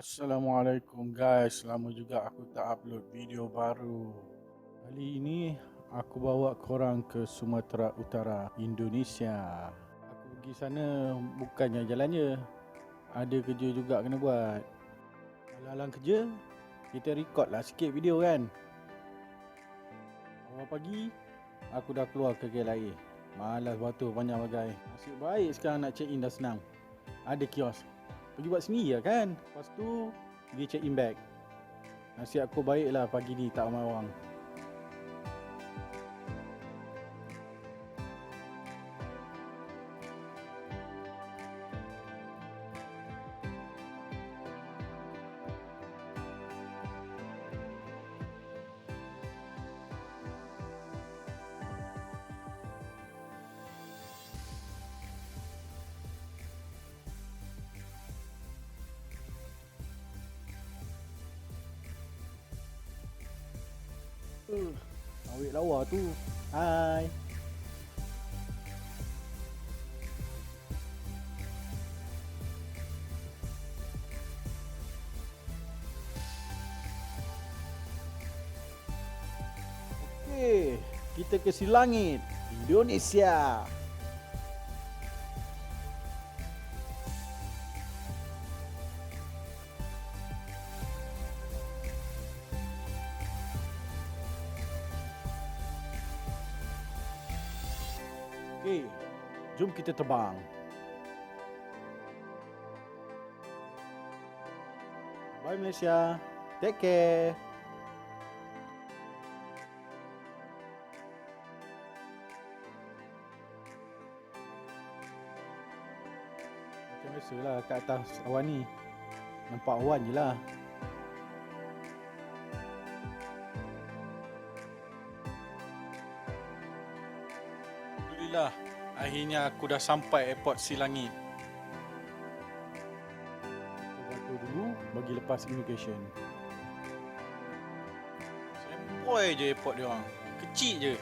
Assalamualaikum guys, lama juga aku tak upload video baru. Kali ini aku bawa korang ke Sumatera Utara, Indonesia. Aku pergi sana bukannya jalannya, ada kerja juga kena buat. Halang-halang kerja, kita record lah sikit video kan. Awal pagi, aku dah keluar ke KLIA. Malas batu banyak bagai. Nasib baik sekarang nak check in dah senang. Ada kios. Pergi buat sendiri lah kan. Lepas tu pergi check in bag. Nasib aku baik lah pagi ni tak ramai orang. Awet lawa tu. Hai. Okey, kita ke Silangit, Indonesia. Okey, jom kita terbang. Bye Malaysia. Take care. Macam biasalah kat atas awan ni. Nampak awan je lah. Alhamdulillah, akhirnya aku dah sampai airport Silangit. Kita dulu bagi lepas immigration. Sempoi je airport dia orang. Kecil je.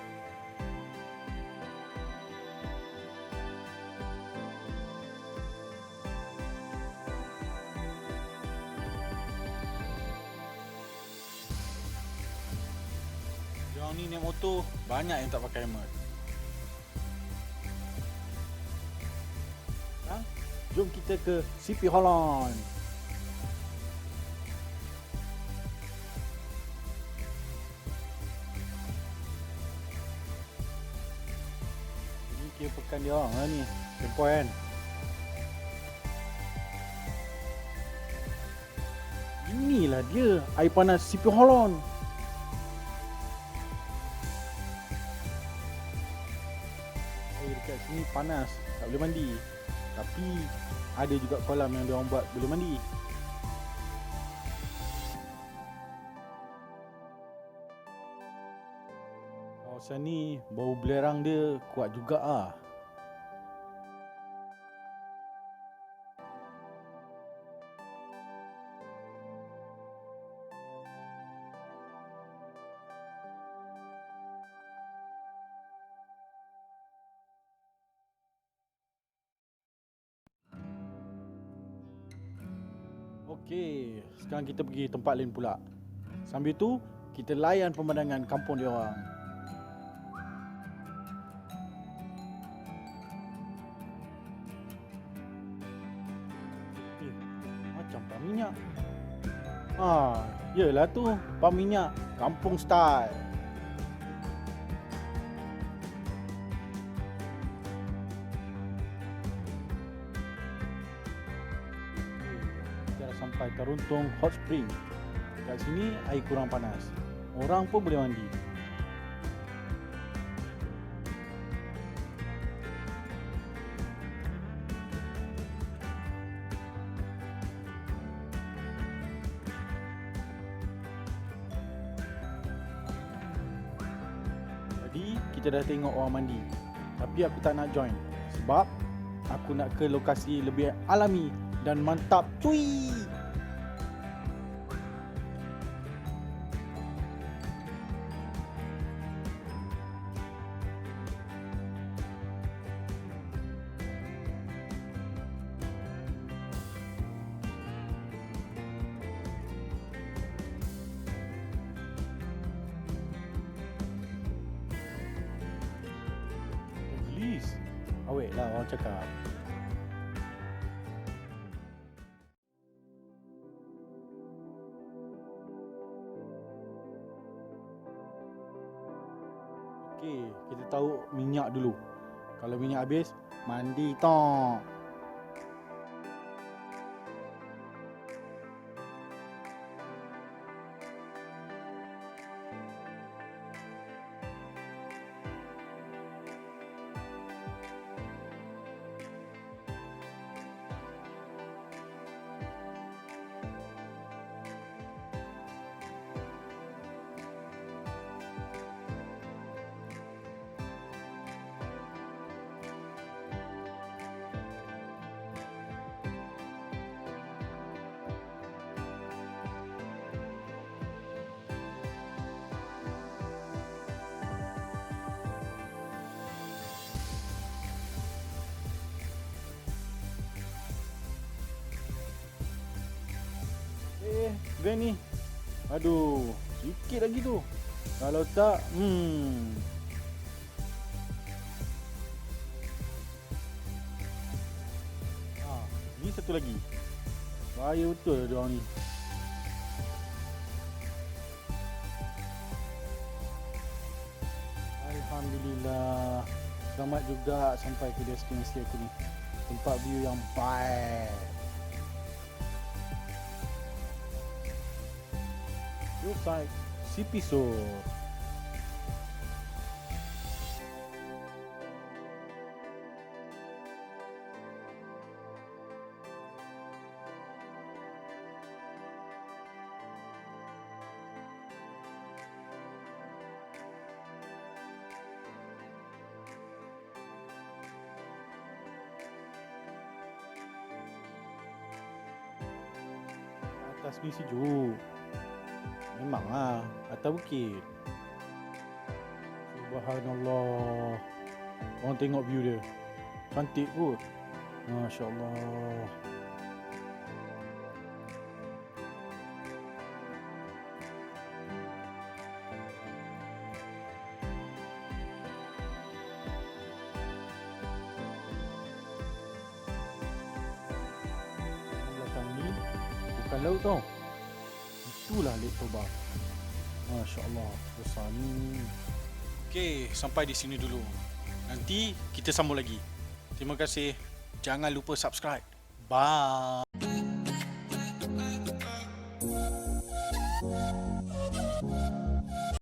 Dia orang ni naik motor banyak yang tak pakai helmet. Jom kita ke CP Holland. Ini kira pekan dia orang lah ni. Sempoi kan. Inilah dia air panas CP Holland. Air dekat sini panas, tak boleh mandi. Tapi ada juga kolam yang diorang buat boleh mandi. Kawasan ni bau belerang dia kuat juga ah. Okey, sekarang kita pergi tempat lain pula. Sambil tu, kita layan pemandangan kampung dia orang. Macam pam minyak. Yelah tu, pam minyak kampung style. Sampai Teruntung Hot Spring. Kat sini air kurang panas. Orang pun boleh mandi. Jadi kita dah tengok orang mandi. Tapi aku tak nak join. Sebab aku nak ke lokasi lebih alami dan mantap cuy. Please. Awet lah orang cakap. Okey, kita tahu minyak dulu. Kalau minyak habis, mandi tong. Van ni. Aduh, sikit lagi tu. Kalau tak, ni satu lagi. Bahaya betul dia orang ni. Alhamdulillah. Selamat juga sampai ke destinasi aku ni. Tempat view yang baik. Selesai Sipisor. Atas ni sejuk. Memang lah, atas bukit. Subhanallah. Orang tengok view dia. Cantik kot. Masya Allah. Belakang ni bukan laut tau. Itulah Lake Toba. Masya Allah, besar ni. Okey, sampai di sini dulu. Nanti kita sambung lagi. Terima kasih. Jangan lupa subscribe. Bye.